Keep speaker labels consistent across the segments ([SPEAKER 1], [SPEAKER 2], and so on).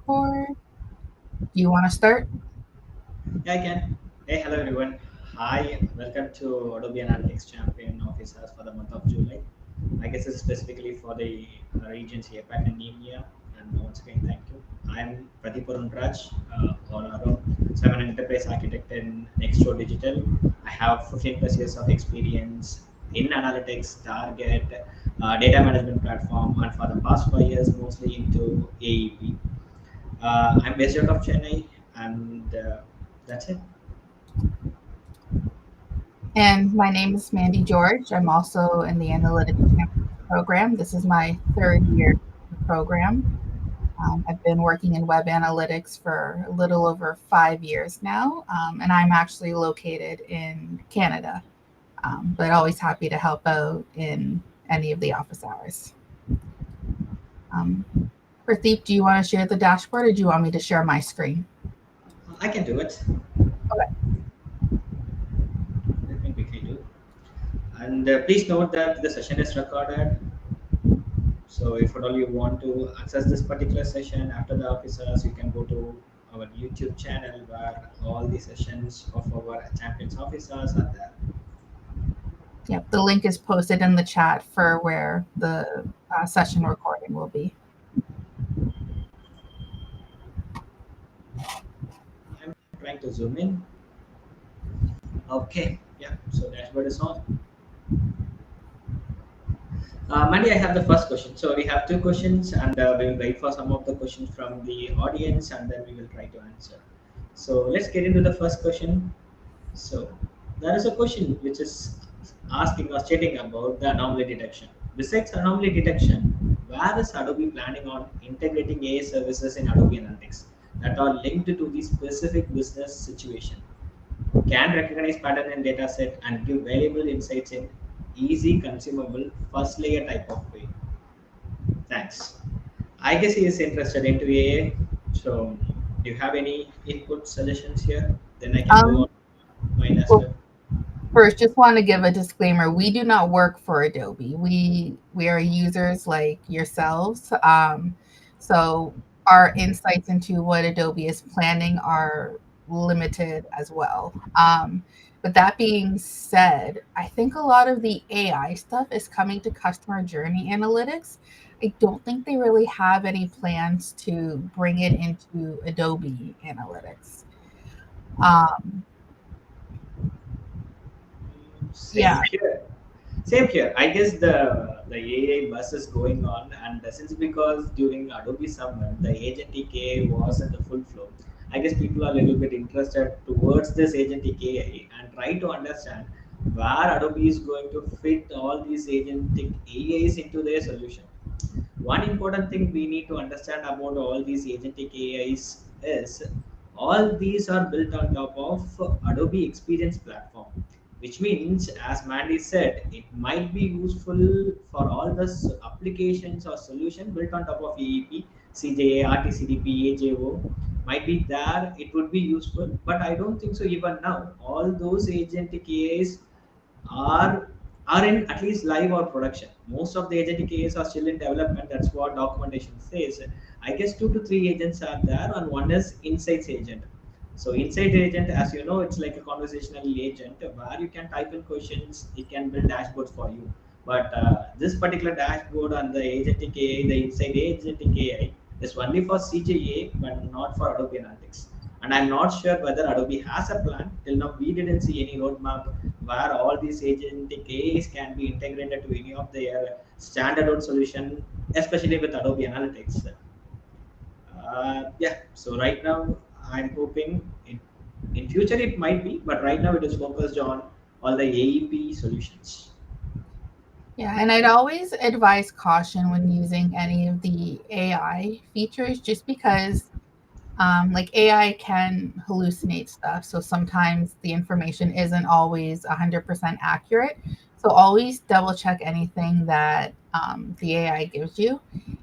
[SPEAKER 1] dashboard. Do you want to start?
[SPEAKER 2] Yeah, I can. Hey, hello everyone. Hi, welcome to Adobe Analytics Champion Officers for the month of July. I guess this is specifically for the regions APAC and EMEA. And once again, thank you. I'm Pradeep Raj, all around. So I'm an enterprise architect in Nextdoor Digital. I have 15 plus years of experience in analytics, target, data management platform, and for the past 5 years, mostly into AEP. I'm based out of Chennai, and that's it.
[SPEAKER 1] And my name is Mandy George. I'm also in the Analytics Champions program. This is my third year in the program. I've been working in web analytics for a little over 5 years now, and I'm actually located in Canada, but always happy to help out in any of the office hours. Um, Pradeep, do you want to share the dashboard or do you want me to share my screen?
[SPEAKER 2] I can do it.
[SPEAKER 1] Okay.
[SPEAKER 2] Let me quickly do. And please note that the session is recorded. So if at all you want to access this particular session after the office hours, you can go to our YouTube channel where all the sessions of our champions officers are there.
[SPEAKER 1] Yep, the link is posted in the chat for where the session recording will be.
[SPEAKER 2] I'm trying to zoom in. Okay, yeah. So dashboard is on. Mandy, I have the first question. So we have two questions, and we will wait for some of the questions from the audience, and then we will try to answer. So let's get into the first question. So there is a question which is asking or stating about the anomaly detection. Besides anomaly detection, where is Adobe planning on integrating AI services in Adobe Analytics that are linked to the specific business situation? Can recognize pattern in data set and give valuable insights in easy, consumable, first layer type of way. Thanks. I guess he is interested into AI. So, do you have any input suggestions here? Then I can go on
[SPEAKER 1] Um,
[SPEAKER 2] mine as
[SPEAKER 1] well,
[SPEAKER 2] well.
[SPEAKER 1] first, just want to give a disclaimer. We do not work for Adobe. We are users like yourselves. So our insights into what Adobe is planning are limited as well. But that being said, I think a lot of the AI stuff is coming to customer journey analytics. I don't think they really have any plans to bring it into Adobe Analytics. Um,
[SPEAKER 2] Same
[SPEAKER 1] yeah.
[SPEAKER 2] here. Same here. I guess the AI bus is going on, and since because during Adobe Summer the agentic AI was at the full flow, I guess people are a little bit interested towards this agentic AI and try to understand where Adobe is going to fit all these agentic AIs into their solution. One important thing we need to understand about all these agentic AIs is all these are built on top of Adobe Experience Platform, which means, as Mandy said, it might be useful for all the applications or solution built on top of EEP, CJA, RTCDP, AJO. Might be there, it would be useful, but I don't think so even now. All those agentic AIs are are in at least live or production. Most of the agentic AIs are still in development. That's what documentation says. I guess 2 to 3 agents are there, and one is insights agent. So insight agent, as you know, it's like a conversational agent where you can type in questions. It can build dashboards for you. But this particular dashboard and the agentic AI, the insight agentic AI, is only for CJA, but not for Adobe Analytics. And I'm not sure whether Adobe has a plan. Till now, we didn't see any roadmap where all these agentic AIs can be integrated to any of their standalone solution, especially with Adobe Analytics. Yeah, so right now I'm hoping in future it might be, but right now it is focused on all the AEP solutions.
[SPEAKER 1] Yeah, and I'd always advise caution when using any of the AI features just because like AI can hallucinate stuff. So sometimes the information isn't always 100% accurate. So always double check anything that the AI gives you.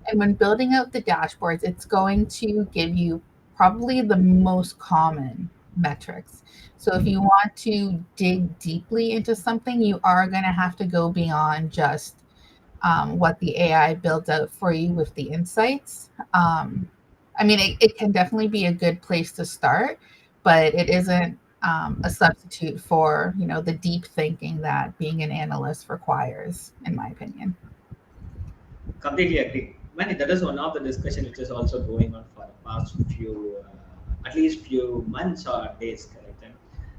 [SPEAKER 1] And when building out the dashboards, it's going to give you probably the most common metrics. So if you want to dig deeply into something, you are going to have to go beyond just what the AI builds out for you with the insights. I mean, it can definitely be a good place to start, but it isn't a substitute for, the deep thinking that being an analyst requires, in my opinion.
[SPEAKER 2] Completely agree. Man, that is one of the discussion which is also going on for the past few, at least few months or days, correct? And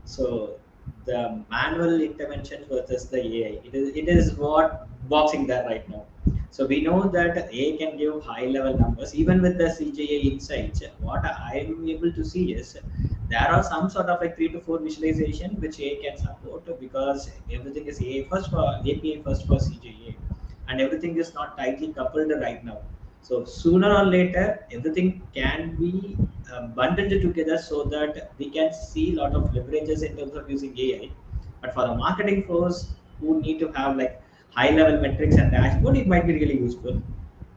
[SPEAKER 2] so the manual intervention versus the AI, it is what boxing there right now. So we know that AI can give high level numbers, even with the CGA insights. What I am able to see is there are some sort of like 3 to 4 visualization which AI can support because everything is AI first for API first for CGA, and everything is not tightly coupled right now. So sooner or later, everything can be bundled together so that we can see a lot of leverages in terms of using AI. But for the marketing flows who need to have like high level metrics and dashboard, it might be really useful.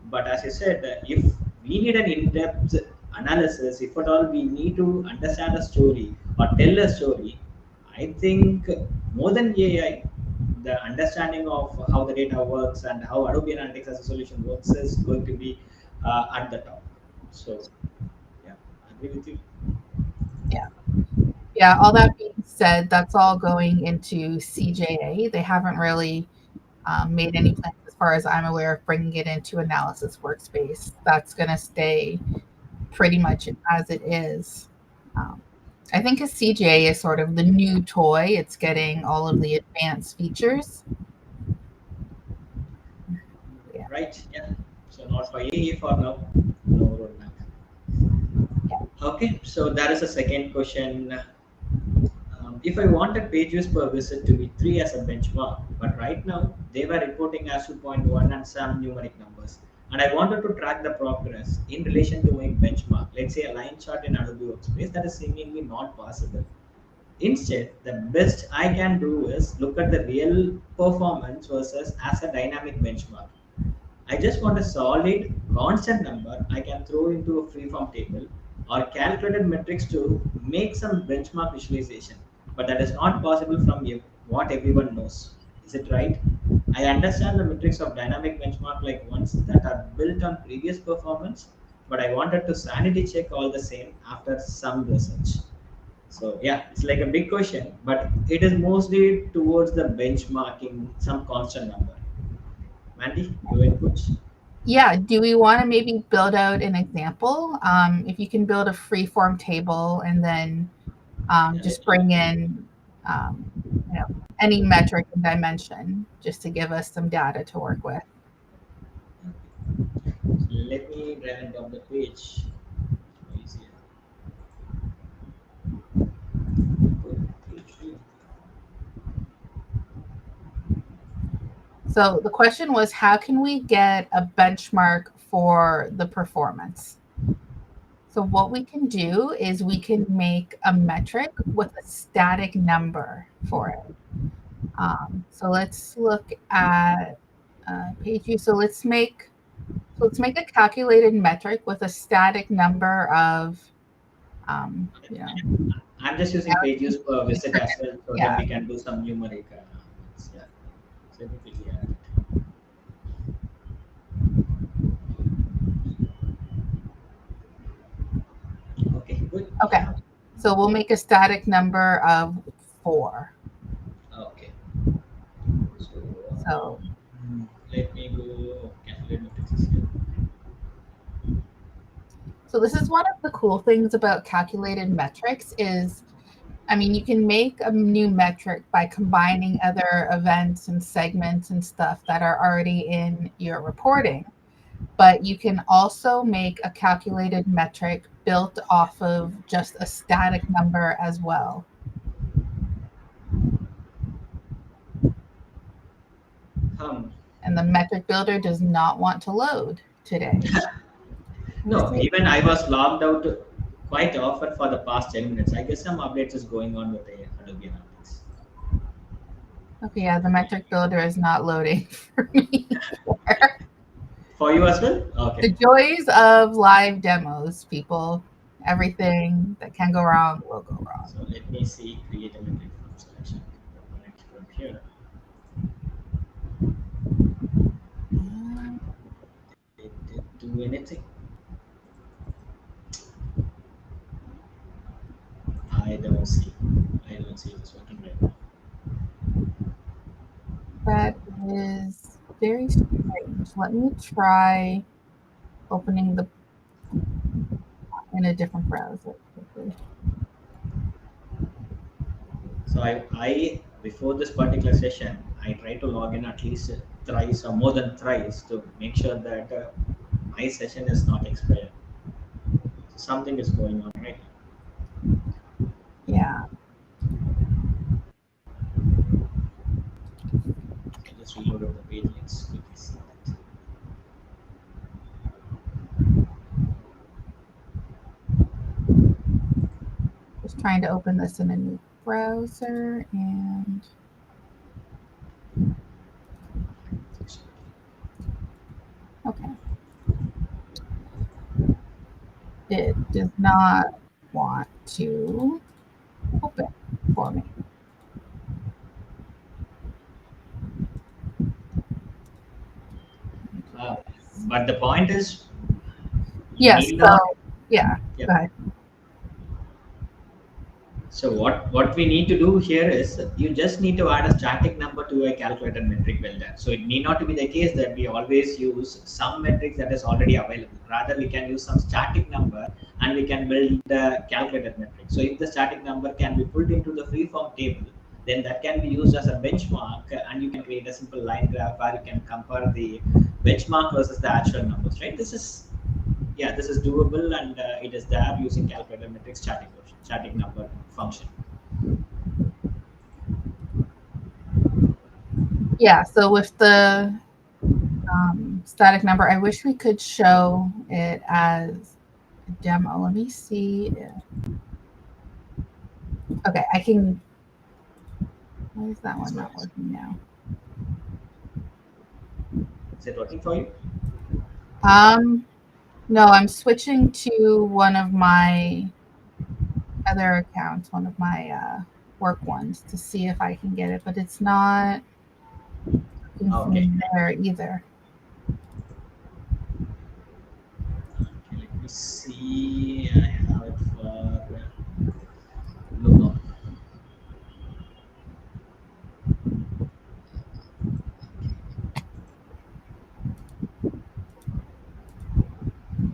[SPEAKER 2] But as you said, if we need an in-depth analysis, if at all we need to understand a story or tell a story, I think more than AI, the understanding of how the data works and how Adobe Analytics as a solution works is going to be at the top. So, yeah, I agree with you.
[SPEAKER 1] Yeah. Yeah. All that being said, that's all going into CJA. They haven't really made any plans, as far as I'm aware, of bringing it into Analysis Workspace. That's going to stay pretty much as it is. Um, I think a CJA is sort of the new toy. It's getting all of the advanced features. Yeah.
[SPEAKER 2] Right? Yeah. So, not for AI for now. No roadmap. Okay, so that is a second question. If I wanted page views per visit to be 3 as a benchmark, but right now they were reporting as 2.1 and some numeric numbers, and I wanted to track the progress in relation to my benchmark, let's say a line chart in Adobe Workspace, that is seemingly not possible. Instead, the best I can do is look at the real performance versus as a dynamic benchmark. I just want a solid, constant number I can throw into a freeform table or calculated metrics to make some benchmark visualization. But that is not possible from what everyone knows. Is it right? I understand the metrics of dynamic benchmark like ones that are built on previous performance, but I wanted to sanity check all the same after some research. So yeah, it's like a big question, but it is mostly towards the benchmarking some constant number. Mandy, your inputs?
[SPEAKER 1] Yeah. Do we want to maybe build out an example? If you can build a free-form table and then
[SPEAKER 2] Yeah,
[SPEAKER 1] just bring in um, you know, any metric and dimension just to give us some data to work with.
[SPEAKER 2] let me drag and drop the page. Easier. Page view.
[SPEAKER 1] So the question was, how can we get a benchmark for the performance? So what we can do is we can make a metric with a static number for it. So let's look at page view. So let's make a calculated metric with a static number of you know
[SPEAKER 2] I'm just using page views per visit as well so that
[SPEAKER 1] yeah.
[SPEAKER 2] we can do some numeric. Yeah. So let me quickly add it. Okay, good.
[SPEAKER 1] Okay.
[SPEAKER 2] Yeah.
[SPEAKER 1] So we'll make a static number of 4.
[SPEAKER 2] Okay. So
[SPEAKER 1] So
[SPEAKER 2] let me go calculate metrics here.
[SPEAKER 1] so this is one of the cool things about calculated metrics is, I mean, you can make a new metric by combining other events and segments and stuff that are already in your reporting, but you can also make a calculated metric built off of just a static number as well.
[SPEAKER 2] Um,
[SPEAKER 1] And the metric builder does not want to load today. Let me
[SPEAKER 2] no,
[SPEAKER 1] see.
[SPEAKER 2] even I was logged out quite often for the past 10 minutes. I guess some updates is going on with the Adobe Analytics.
[SPEAKER 1] Okay, yeah, the metric builder is not loading for me.
[SPEAKER 2] For you as well? Okay.
[SPEAKER 1] The joys of live demos, people. Everything that can go wrong will go wrong.
[SPEAKER 2] So let me see, create a metric from selection. Open it from here. Did it do anything? it's working right now.
[SPEAKER 1] That is very strange. Let me try opening the in a different browser quickly.
[SPEAKER 2] So I before this particular session, I try to log in at least thrice or more than thrice to make sure that my session is not expired. Something is going on right
[SPEAKER 1] Yeah,
[SPEAKER 2] now. I just reloaded the page. Let's quickly see that.
[SPEAKER 1] just trying to open this in a new browser and okay. It does not want to open for me.
[SPEAKER 2] Uh, but the point is, you
[SPEAKER 1] Yes,
[SPEAKER 2] need
[SPEAKER 1] so
[SPEAKER 2] not.
[SPEAKER 1] yeah,
[SPEAKER 2] Yeah.
[SPEAKER 1] go ahead.
[SPEAKER 2] So what we need to do here is you just need to add a static number to a calculated metric builder. So it need not to be the case that we always use some metrics that is already available. Rather, we can use some static number and we can build the calculated metric. So if the static number can be pulled into the freeform table, then that can be used as a benchmark, and you can create a simple line graph where you can compare the benchmark versus the actual numbers. Right? This is, yeah, this is doable, and it is there using calculator metrics static version, static number function.
[SPEAKER 1] Yeah, so with the static number, I wish we could show it as a demo. Let me see. Okay, I can. Why is that
[SPEAKER 2] That's
[SPEAKER 1] one
[SPEAKER 2] what
[SPEAKER 1] not
[SPEAKER 2] it is.
[SPEAKER 1] working now?
[SPEAKER 2] Is it working for you?
[SPEAKER 1] Um, no, I'm switching to one of my other accounts, one of my work ones, to see if I can get it, but it's not working for
[SPEAKER 2] Okay.
[SPEAKER 1] me there either.
[SPEAKER 2] Okay, let me see. I have it for Luna.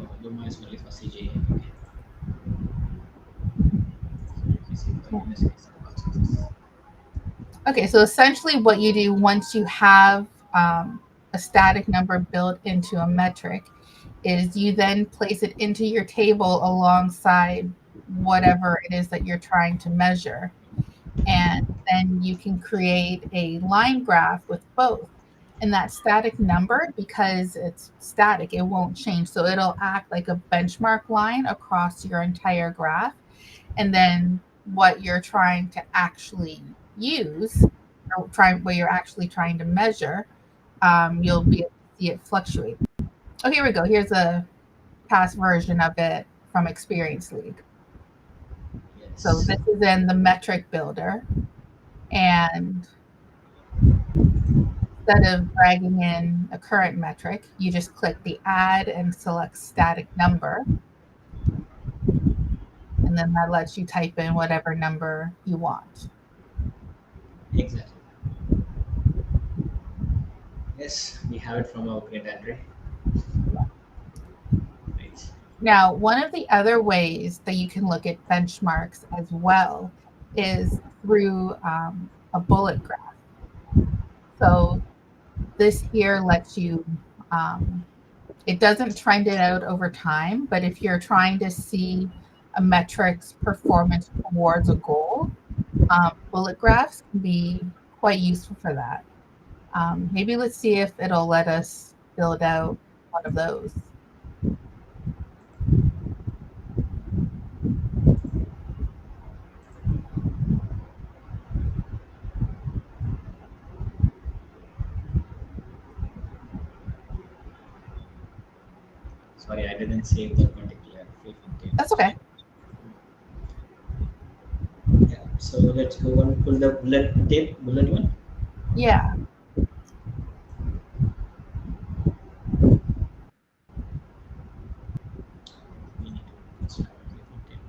[SPEAKER 2] Oh, Luna is only for CGA. Okay. So let me see if I
[SPEAKER 1] Yeah.
[SPEAKER 2] can just get some purchases.
[SPEAKER 1] Okay, so essentially, what you do once you have a static number built into a metric is you then place it into your table alongside whatever it is that you're trying to measure. And then you can create a line graph with both. And that static number, because it's static, it won't change. So it'll act like a benchmark line across your entire graph. And then what you're trying to actually use, or what you're actually trying to measure, you'll be able to see it fluctuate. Oh, here we go. Here's a past version of it from Experience League. So
[SPEAKER 2] Yes.
[SPEAKER 1] this is in the metric builder. And instead of dragging in a current metric, you just click the add and select static number. And then that lets you type in whatever number you want.
[SPEAKER 2] Exactly. Yes, we have it from our great Andre. Right.
[SPEAKER 1] Now, one of the other ways that you can look at benchmarks as well is through a bullet graph. So this here lets you, it doesn't trend it out over time, but if you're trying to see a metric's performance towards a goal, bullet graphs can be quite useful for that. Maybe let's see if it'll let us build out one of those.
[SPEAKER 2] Sorry, I didn't save that particular freeform table.
[SPEAKER 1] That's okay.
[SPEAKER 2] Yeah. So let's go and pull the bullet one.
[SPEAKER 1] Yeah.
[SPEAKER 2] We need to install a freeform table.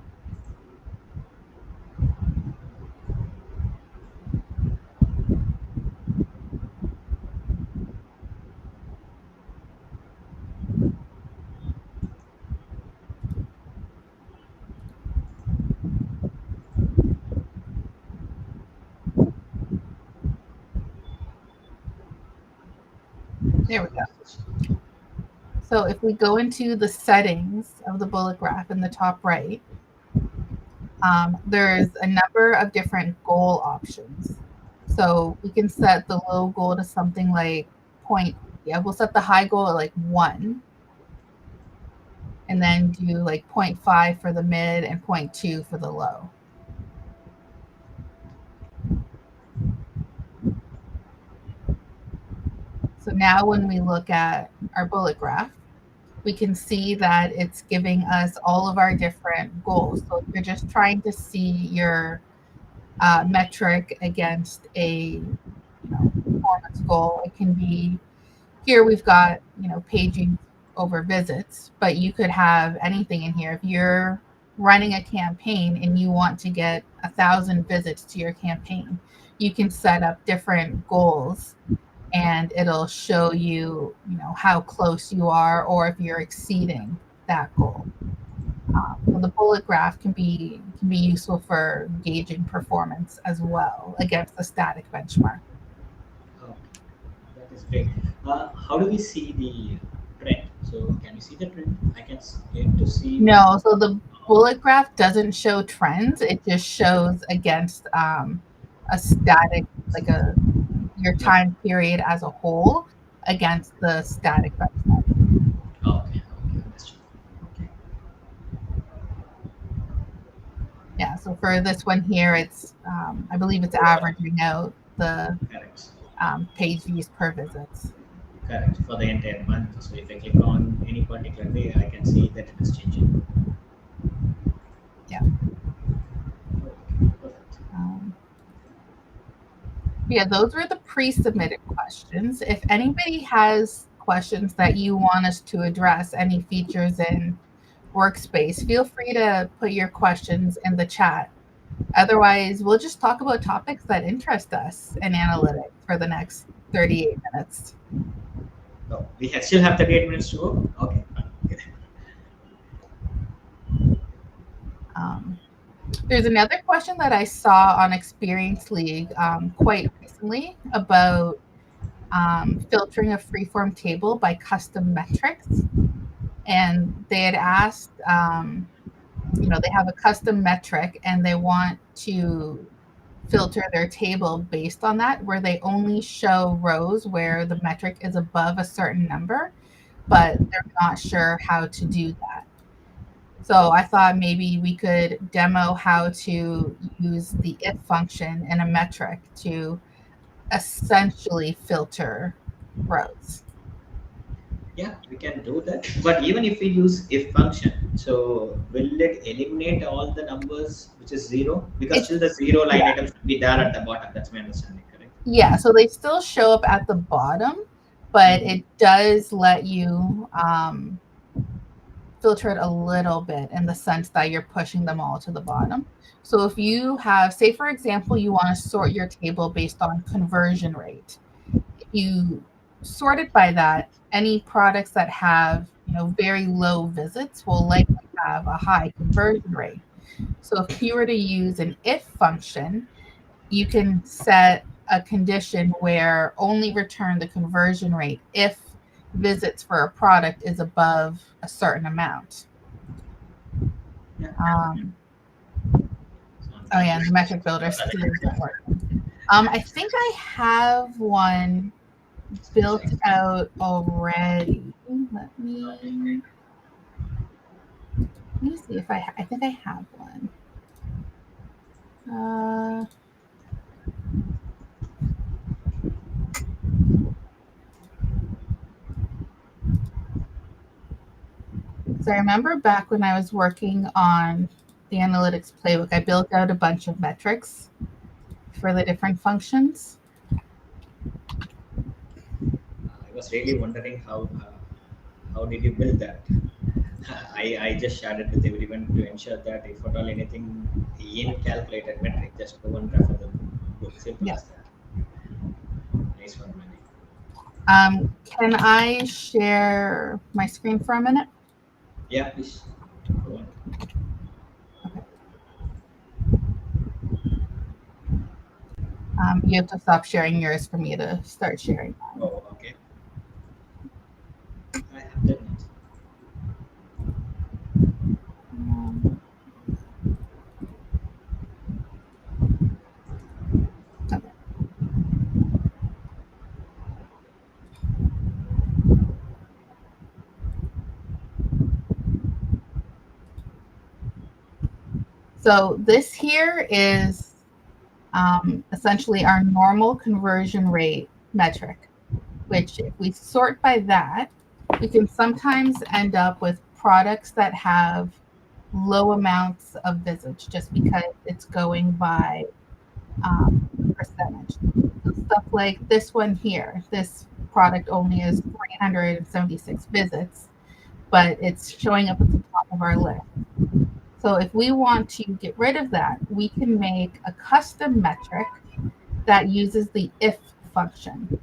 [SPEAKER 1] There we go. So if we go into the settings of the bullet graph in the top right, there's a number of different goal options. So we can set the low goal to something like we'll set the high goal at like 1, and then do like 0.5 for the mid and 0.2 for the low. So now when we look at our bullet graph, we can see that it's giving us all of our different goals. So if you're just trying to see your metric against a performance goal, it can be, here we've got paging over visits, but you could have anything in here. If you're running a campaign and you want to get 1,000 visits to your campaign, you can set up different goals and it'll show you, how close you are or if you're exceeding that goal. So the bullet graph can be useful for gauging performance as well against the static benchmark.
[SPEAKER 2] Okay, that is great. How do we see the trend? So can you see the trend? I can get to see.
[SPEAKER 1] No, so the bullet graph doesn't show trends. It just shows against a static, like your
[SPEAKER 2] Okay,
[SPEAKER 1] time period as a whole against the static benchmark.
[SPEAKER 2] okay, understood. Okay,
[SPEAKER 1] Yeah, so for this one here, it's I believe it's averaging out the
[SPEAKER 2] correct.
[SPEAKER 1] page views per visits.
[SPEAKER 2] Correct. For the entire month. So if I click on any particular day, I can see that it is changing.
[SPEAKER 1] Yeah.
[SPEAKER 2] Okay, perfect.
[SPEAKER 1] Yeah, those were the pre-submitted questions. If anybody has questions that you want us to address, any features in Workspace, feel free to put your questions in the chat. Otherwise, we'll just talk about topics that interest us in analytics for the next 38 minutes.
[SPEAKER 2] Oh, still have 38 minutes to go. Okay, fine.
[SPEAKER 1] Um, there's another question that I saw on Experience League quite recently about filtering a freeform table by custom metrics. And they had asked, they have a custom metric and they want to filter their table based on that, where they only show rows where the metric is above a certain number, but they're not sure how to do that. So I thought maybe we could demo how to use the if function in a metric to essentially filter rows.
[SPEAKER 2] Yeah, we can do that. But even if we use if function, so will it eliminate all the numbers which is zero? Because
[SPEAKER 1] It's
[SPEAKER 2] still the zero line
[SPEAKER 1] yeah,
[SPEAKER 2] item should be there at the bottom. That's my understanding, correct?
[SPEAKER 1] yeah. So they still show up at the bottom, but
[SPEAKER 2] Mm-hmm.
[SPEAKER 1] it does let you filter it a little bit in the sense that you're pushing them all to the bottom. So if you have, say, for example, you want to sort your table based on conversion rate, if you sort it by that, any products that have very low visits will likely have a high conversion rate. So if you were to use an if function, you can set a condition where only return the conversion rate if visits for a product is above a certain amount.
[SPEAKER 2] Yeah,
[SPEAKER 1] Um,
[SPEAKER 2] sounds
[SPEAKER 1] oh
[SPEAKER 2] good.
[SPEAKER 1] yeah, and the metric builder still isn't working. I think I have one built out already. Let me see if I think I have one. Uh, so I remember back when I was working on the analytics playbook, I built out a bunch of metrics for the different functions.
[SPEAKER 2] I was really wondering how did you build that? I just shared it with everyone to ensure that if at all anything in calculated metric, just go and refer the book. Simple
[SPEAKER 1] Yeah.
[SPEAKER 2] as that. Nice one, Manny.
[SPEAKER 1] Can I share my screen for a minute?
[SPEAKER 2] Yeah, please go on.
[SPEAKER 1] Okay. You have to stop sharing yours for me to start sharing mine.
[SPEAKER 2] Oh, okay.
[SPEAKER 1] So this here is essentially our normal conversion rate metric, which if we sort by that, we can sometimes end up with products that have low amounts of visits just because it's going by percentage. So stuff like this one here, this product only has 376 visits, but it's showing up at the top of our list. So if we want to get rid of that, we can make a custom metric that uses the if function.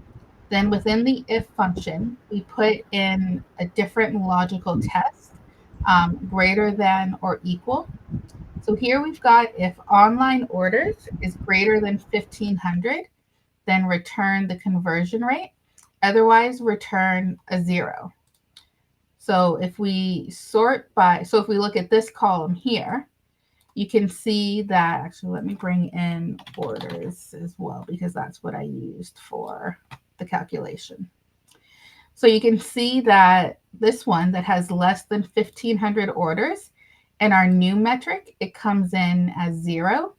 [SPEAKER 1] Then within the if function, we put in a different logical test, greater than or equal. So here we've got if online orders is greater than 1,500, then return the conversion rate. Otherwise, return a 0. So if we sort by, so if we look at this column here, you can see that, actually, let me bring in orders as well, because that's what I used for the calculation. So you can see that this one that has less than 1,500 orders, in our new metric, it comes in as 0.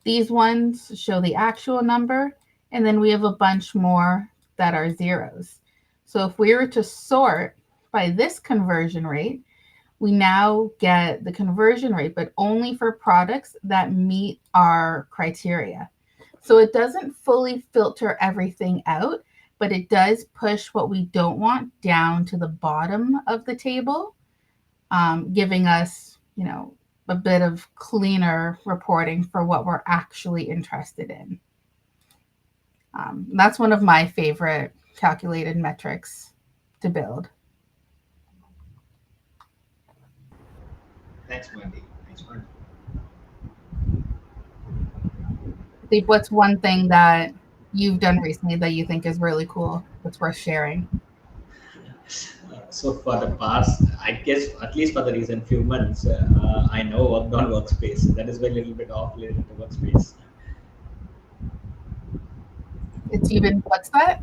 [SPEAKER 1] These ones show the actual number, and then we have a bunch more that are zeros. So if we were to sort by this conversion rate, we now get the conversion rate, but only for products that meet our criteria. So it doesn't fully filter everything out, but it does push what we don't want down to the bottom of the table, giving us, a bit of cleaner reporting for what we're actually interested in. That's one of my favorite calculated metrics to build.
[SPEAKER 2] Thanks, Mandy. Thanks, Mandy.
[SPEAKER 1] Steve, what's one thing that you've done recently that you think is really cool that's worth sharing?
[SPEAKER 2] So for the past, I guess at least for the recent few months, I know worked on workspace. That is why a little bit off related to workspace.
[SPEAKER 1] It's even, what's that?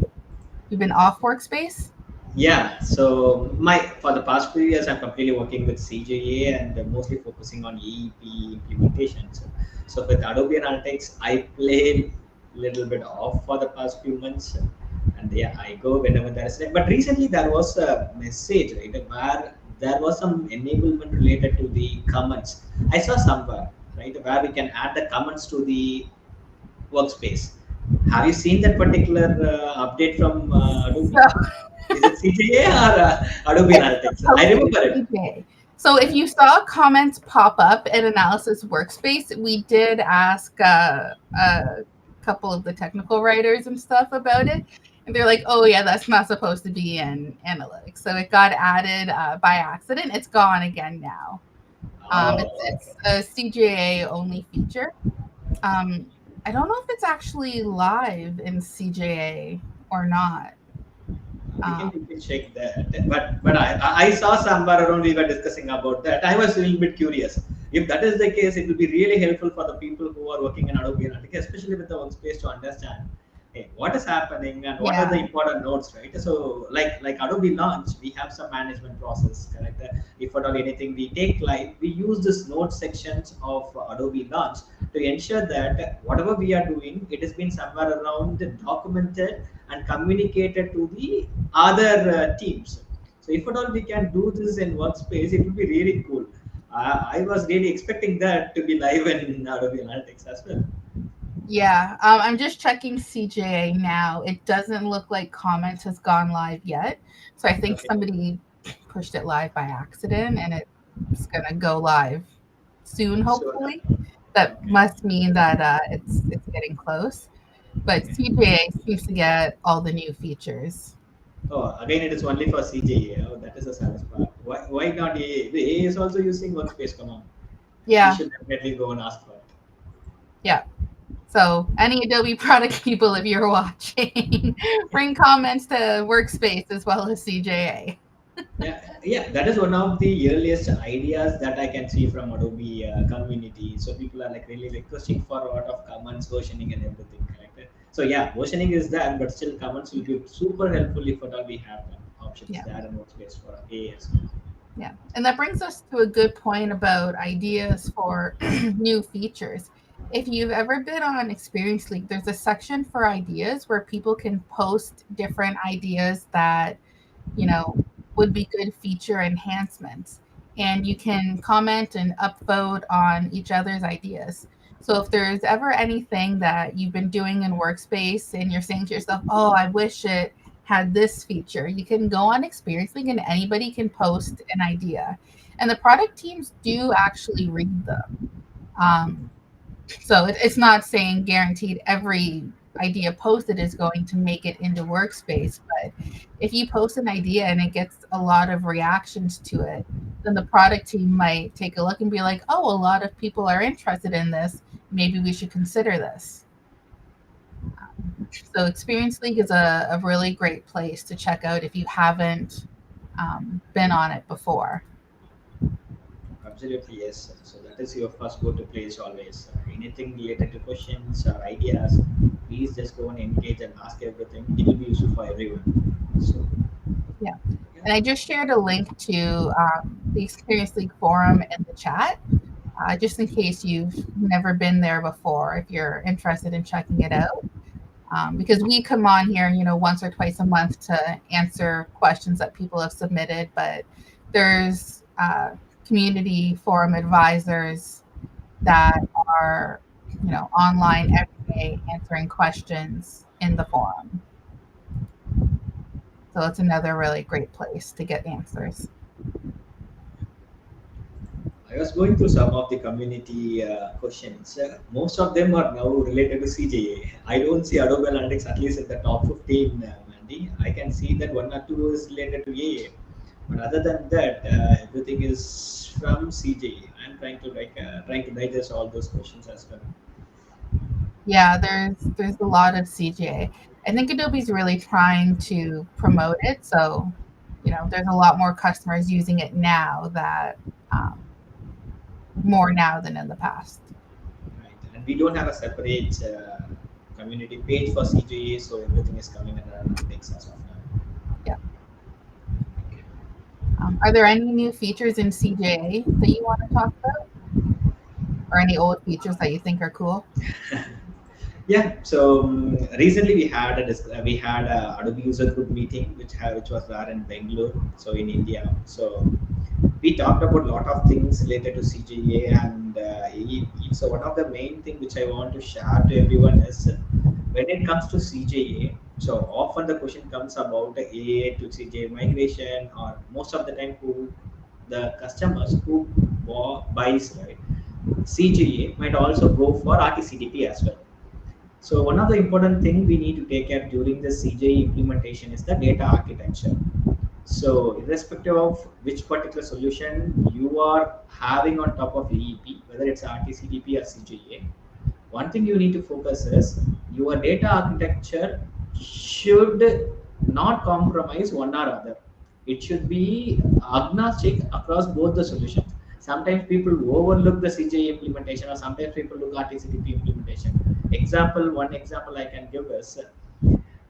[SPEAKER 1] You've been off workspace?
[SPEAKER 2] Yeah, so my for the past few years, I'm completely working with CJA and mostly focusing on EEP implementations. So with Adobe Analytics, I play a little bit off for the past few months, and yeah, I go whenever there is. But recently, there was a message, right, where there was some enablement related to the comments. I saw somewhere, right, where we can add the comments to the workspace. Have you seen that particular update from Adobe?
[SPEAKER 1] So
[SPEAKER 2] Is it CTA or Adobe Analytics? I
[SPEAKER 1] posted
[SPEAKER 2] remember it.
[SPEAKER 1] CJ. So if you saw comments pop up in Analysis Workspace, we did ask a couple of the technical writers and stuff about it. And they're like, oh, yeah, that's not supposed to be in Analytics. So it got added by accident. It's gone again now.
[SPEAKER 2] Oh,
[SPEAKER 1] It's a CJA only feature. Um, I don't know if it's actually live in CJA or not.
[SPEAKER 2] we can check that. But I saw somewhere around we were discussing about that. I was a little bit curious. If that is the case, it will be really helpful for the people who are working in Adobe Analytics, especially with the workspace, to understand, hey, what is happening and what are
[SPEAKER 1] Yeah.
[SPEAKER 2] the important nodes, right? So like Adobe Launch, we have some management process, correct? If at all anything we take live, we use this node sections of Adobe Launch to ensure that whatever we are doing, it has been somewhere around documented and communicated to the other teams. So if at all we can do this in workspace, it will be really cool. I was really expecting that to be live in Adobe Analytics as well.
[SPEAKER 1] Yeah, I'm just checking CJA now. It doesn't look like comments has gone live yet. So I think
[SPEAKER 2] Okay.
[SPEAKER 1] somebody pushed it live by accident and it's gonna go live soon,
[SPEAKER 2] So
[SPEAKER 1] hopefully. That
[SPEAKER 2] okay.
[SPEAKER 1] must mean that it's getting close. But
[SPEAKER 2] Okay.
[SPEAKER 1] CJA seems to get all the new features.
[SPEAKER 2] Oh, again, it is only for CJA. Oh, that is a saddest part. Why not AA? The AA is also using Workspace. Come on, we
[SPEAKER 1] Yeah,
[SPEAKER 2] should definitely go and ask for it.
[SPEAKER 1] yeah. So any Adobe product people, if you're watching, bring comments to Workspace as well as CJA.
[SPEAKER 2] Yeah, that is one of the earliest ideas that I can see from Adobe community. So people are like really requesting for a lot of comments, versioning, and everything. Correct? So yeah, versioning is there, but still comments will be super helpful if at all we have options
[SPEAKER 1] Yeah.
[SPEAKER 2] there and workspace for AS.
[SPEAKER 1] Yeah. And that brings us to a good point about ideas for new features. If you've ever been on Experience League, there's a section for ideas where people can post different ideas that, you know, would be good feature enhancements. And you can comment and upvote on each other's ideas. So if there's ever anything that you've been doing in Workspace and you're saying to yourself, oh, I wish it had this feature, you can go on Experience Link and anybody can post an idea. And the product teams do actually read them. Um, so it's not saying guaranteed every idea posted is going to make it into Workspace, but if you post an idea and it gets a lot of reactions to it, then the product team might take a look and be like, oh, a lot of people are interested in this. Maybe we should consider this. So Experience League is a really great place to check out if you haven't been on it before.
[SPEAKER 2] Absolutely, yes. So that is your first go-to place always. Anything related to questions or ideas, please just go and engage and ask everything. It will be useful for everyone. So
[SPEAKER 1] Yeah.
[SPEAKER 2] yeah,
[SPEAKER 1] And I just shared a link to the Experience League forum in the chat, just in case you've never been there before, if you're interested in checking it out. Because we come on here, once or twice a month to answer questions that people have submitted, but there's community forum advisors that are, online every day answering questions in the forum. So it's another really great place to get answers.
[SPEAKER 2] I was going through some of the community questions. Most of them are now related to CJA. I don't see Adobe Analytics at least in the top 15, Mandy. I can see that one or two is related to AA. But other than that, everything is from CJA. I'm trying to digest all those questions as well.
[SPEAKER 1] Yeah, there's a lot of CGA. I think Adobe's really trying to promote it, so there's a lot more customers using it now that um, more now than in the past.
[SPEAKER 2] Right. And we don't have a separate community page for CJA, so everything is coming under analytics as of now.
[SPEAKER 1] Yeah. Are there any new features in CJA that you want to talk about, or any old features that you think are cool?
[SPEAKER 2] Yeah, so recently we had a Adobe user group meeting which was there in Bangalore, so in India. So we talked about a lot of things related to CGA, and so one of the main thing which I want to share to everyone is when it comes to CGA. So often the question comes about the AA to CGA migration, or most of the time who the customers who buys, right, CGA might also go for RTCDP as well. So one of the important thing we need to take care during the CJE implementation is the data architecture. So irrespective of which particular solution you are having on top of EEP, whether it's RTCDP or CJA, one thing you need to focus is your data architecture should not compromise one or other. It should be agnostic across both the solutions. Sometimes people overlook the CJA implementation, or sometimes people look at RTCDP implementation. One example I can give is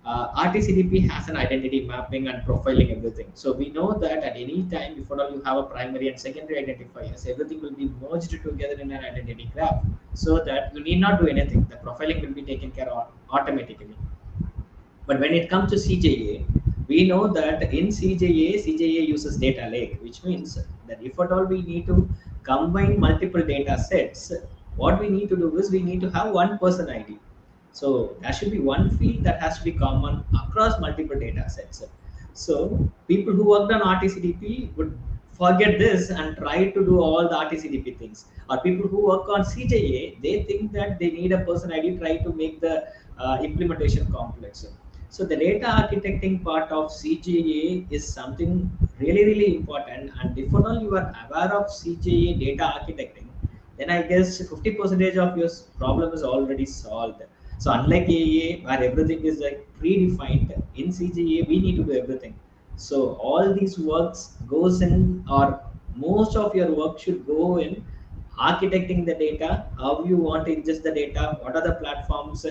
[SPEAKER 2] RTCDP has an identity mapping and profiling everything. So we know that at any time, if at all you have a primary and secondary identifiers, everything will be merged together in an identity graph, so that you need not do anything. The profiling will be taken care of automatically. But when it comes to CJA, we know that in CJA uses data lake, which means that if at all we need to combine multiple data sets, what we need to do is we need to have one person ID. So there should be one field that has to be common across multiple data sets. So people who worked on RTCDP would forget this and try to do all the RTCDP things. Or people who work on CJA, they think that they need a person ID, try to make the implementation complex. So the data architecting part of CJA is something really, really important. And if at all you are aware of CJA data architecting, then I guess 50% of your problem is already solved. So unlike AA, where everything is like predefined, in CJA we need to do everything. So all these works goes in, or most of your work should go in architecting the data, how you want to ingest the data, what are the platforms,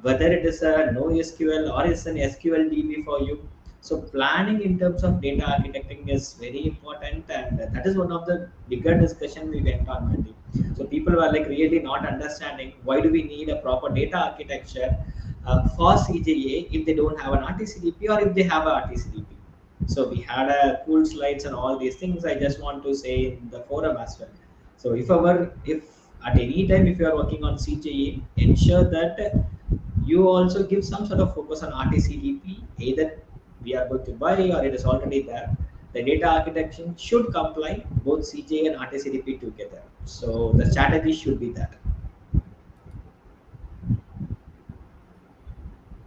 [SPEAKER 2] whether it is a NoSQL or is an SQL DB for you. So planning in terms of data architecting is very important, and that is one of the bigger discussion we went on, Mandy. So people were like really not understanding why do we need a proper data architecture for CJA if they don't have an RTCDP or if they have a RTCDP. So we had a cool slides and all these things. I just want to say in the forum as well. So if at any time if you are working on CJA, ensure that you also give some sort of focus on RTCDP, either we are going to buy or it is already there. The data architecture should comply both CJ and RTCDP together. So the strategy should be that.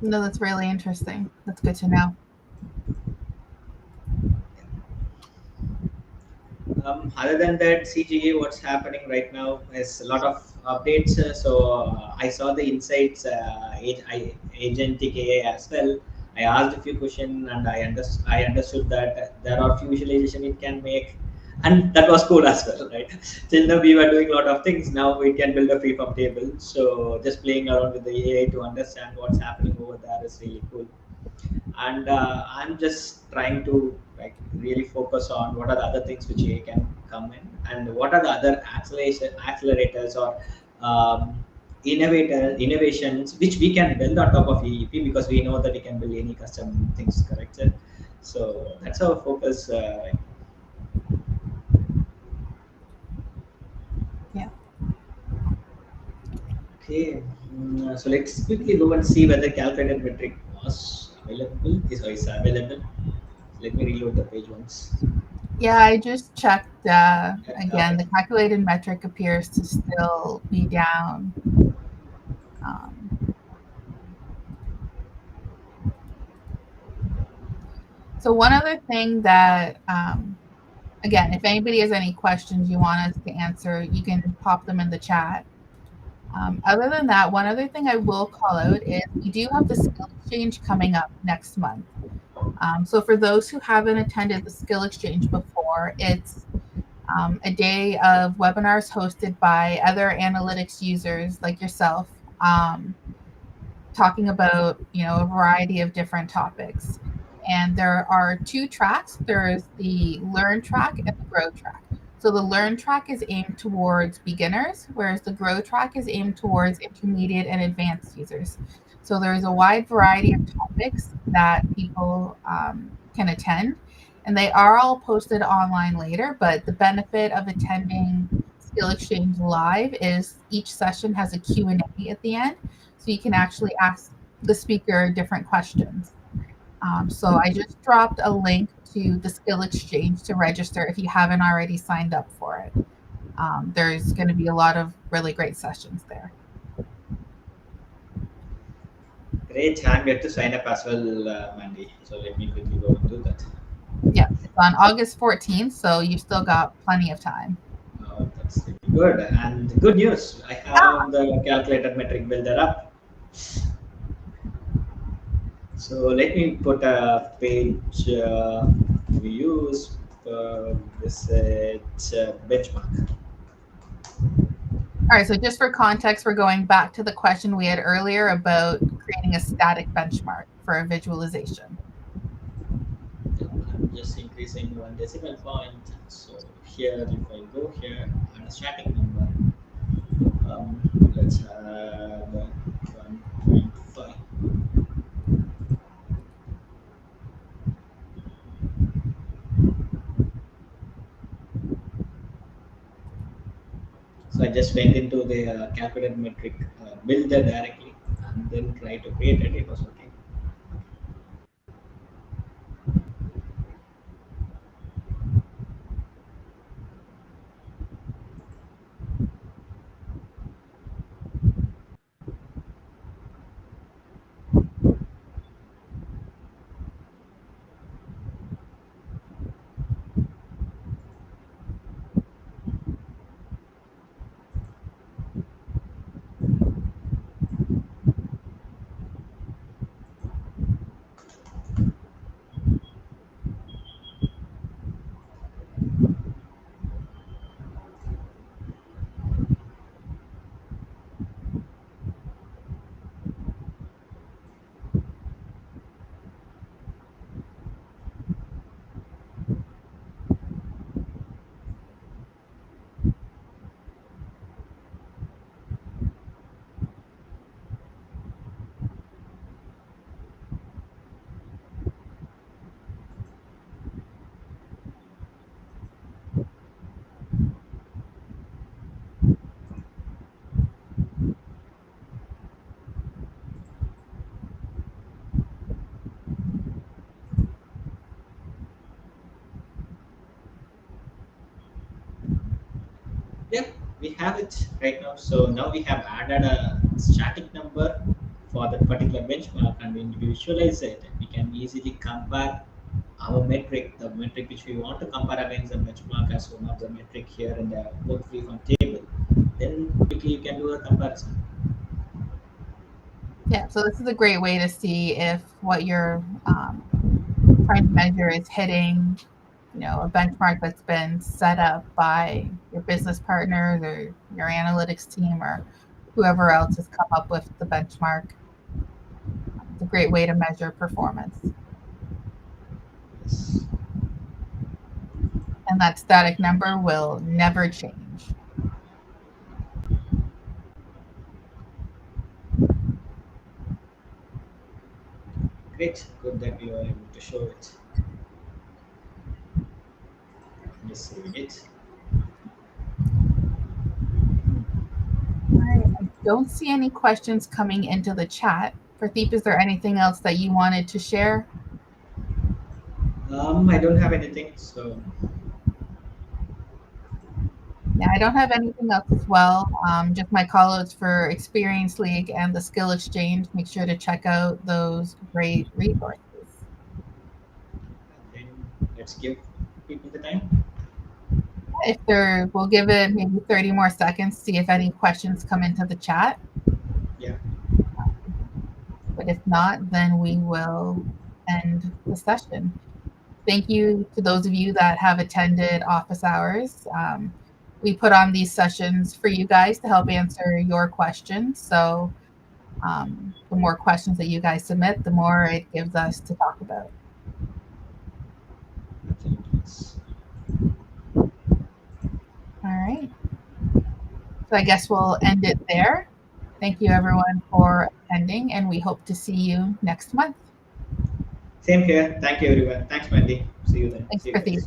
[SPEAKER 1] No, that's really interesting. That's good to know.
[SPEAKER 2] Other than that, CGA, what's happening right now is a lot of updates. I saw the insights agentic AI as well. I asked a few questions and I understood that there are few visualization it can make, and that was cool as well, right? Till now we were doing a lot of things. Now we can build a freeform table. So just playing around with the AI to understand what's happening over there is really cool. And I'm just trying to like really focus on what are the other things which AI can come in, and what are the other accelerators or innovations which we can build on top of EEP, because we know that we can build any custom things, correct, sir? So that's our focus.
[SPEAKER 1] Yeah.
[SPEAKER 2] Okay, so let's quickly go and see whether calculated metric was available. Is available. Let me reload the page once.
[SPEAKER 1] Yeah, I just checked. Again,
[SPEAKER 2] Okay.
[SPEAKER 1] the calculated metric appears to still be down. Um, so, one other thing that, again, if anybody has any questions you want us to answer, you can pop them in the chat. Other than that, one other thing I will call out is we do have the skill exchange coming up next month. So, for those who haven't attended the skill exchange before, it's a day of webinars hosted by other analytics users like yourself, talking about a variety of different topics. And there are two tracks. There's the learn track and the grow track. So the learn track is aimed towards beginners, whereas the grow track is aimed towards intermediate and advanced users. So there's a wide variety of topics that people can attend, and they are all posted online later. But the benefit of attending Skill Exchange Live is each session has a Q&A at the end, so you can actually ask the speaker different questions. So I just dropped a link to the Skill Exchange to register if you haven't already signed up for it. There's going to be a lot of really great sessions there.
[SPEAKER 2] Great, I'm yet to sign up as well, Mandy. So let me quickly go and do that.
[SPEAKER 1] Yeah, it's on August 14th, so you've still got plenty of time.
[SPEAKER 2] That's really good. And good news, I
[SPEAKER 1] Yeah.
[SPEAKER 2] have the calculator metric builder up. So let me put a page we use this benchmark.
[SPEAKER 1] All right, so just for context, we're going back to the question we had earlier about creating a static benchmark for a visualization.
[SPEAKER 2] I'm just increasing one decimal point. So here, if I go here and a static number, let's have 1.5. So I just went into the calculated metric builder directly and then try to create it. It was working. Yeah, we have it right now. So now we have added a static number for that particular benchmark, and when we visualize it, we can easily compare our metric, the metric which we want to compare against the benchmark as one of the metric here in the both freeform table. Then quickly you can do a comparison.
[SPEAKER 1] Yeah, so this is a great way to see if what you're trying to measure is hitting, a benchmark that's been set up by your business partners or your analytics team or whoever else has come up with the benchmark. It's a great way to measure performance.
[SPEAKER 2] Yes.
[SPEAKER 1] And that static number will never change.
[SPEAKER 2] Great, good that we are able to show it. Just saving it.
[SPEAKER 1] All right. I don't see any questions coming into the chat. Pradeep, is there anything else that you wanted to share?
[SPEAKER 2] I don't have anything, so
[SPEAKER 1] Yeah, I don't have anything else as well. Just my call outs for Experience League and the Skill Exchange. Make sure to check out those great resources.
[SPEAKER 2] then let's give people the time.
[SPEAKER 1] If there, we'll give it maybe 30 more seconds, see if any questions come into the chat.
[SPEAKER 2] Yeah.
[SPEAKER 1] But if not, then we will end the session. Thank you to those of you that have attended office hours. We put on these sessions for you guys to help answer your questions. So the more questions that you guys submit, the more it gives us to talk about.
[SPEAKER 2] Absolutely.
[SPEAKER 1] All right. So I guess we'll end it there. Thank you everyone for attending, and we hope to see you next month.
[SPEAKER 2] Same here. Thank you, everyone. Thanks, Mandy. See you then.
[SPEAKER 1] Thanks,
[SPEAKER 2] See you
[SPEAKER 1] Pratik.
[SPEAKER 2] guys.